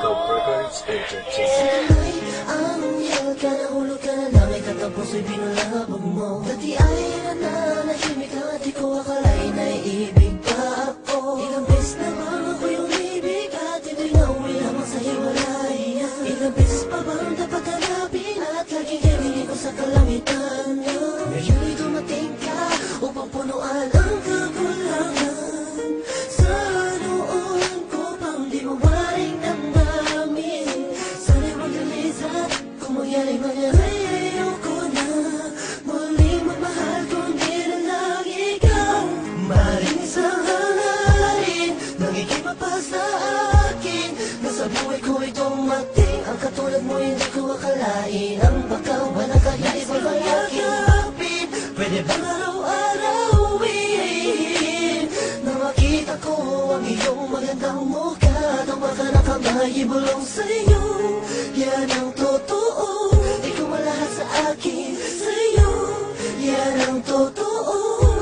Ikaw Records Entertainment. Sana'y ang hiyal ka, nahulog ka na lang, ay katapuso'y binulabog mo. Dati ay nananahimik ka at di ko akalain ay ibig pa ako. Ilang beses na bang ako'y umibig at ito'y nauwi lamang sa hiwalayan. Ilang beses pa bang dapat hanapin at laging hingin ko sa kalangitan. Ngayon'y dumating ka upang punuan ang kakulangan. Sa noon ko pang di mawaring damdamin. Sana'y wag lalisan kung mangyari man yan ay ayoko na muling magmahal kundi na lang ikaw. Maring sa hangarin nang ikip pa sa akin na sa buhay ko'y dumating ang katulad mo, hindi ko akalain. Ang bakaw ba na kaya ibang yakapin? Pwede bang araw-arawin na makita ko ang iyong magandang mukha? Tawa ka na kamay ibulong sa'yo, yan ang totoo. Ikaw ang lahat sa akin, sa'yo, yan ang totoo.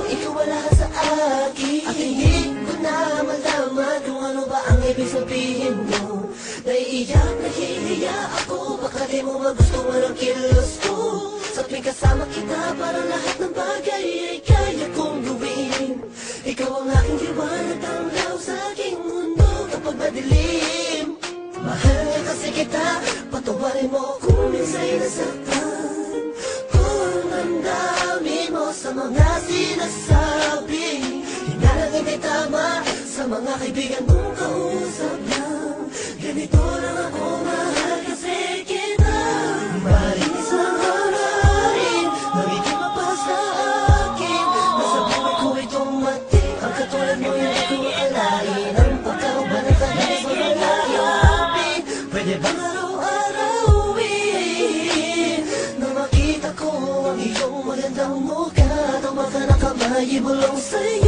Ikaw ang lahat sa akin. At hindi ko na malaman kung ano ba ang ibig sabihin mo. Naiiyak, nahihiya ako, baka di mo magustuhan ang kilos ko. Sa tuwing kasama kita, para lahat ng bagay ay kaya kong gawin. Ikaw ang aking liwanag, tanglaw sa aking mundo kapag madilim. Mahal niya kasi kita, patawarin mo kung minsa'y nasaktan. Kung ang dami mo sa mga sinasabi, hinalang hindi tama sa mga kaibigan mong kausap lang. Ganito lang ako, mahal kasi kita. Maring isang hangarin nang ikip pa sa akin na sa buhay ko'y dumating ang katulad mo, hindi ko akalain. Ang pagkaw ba na tayo sa mga yakapin? Pwede bang araw-arawin na makita ko ang iyong magandang mukha? Tawa ka na kamay ibulong sa'yo,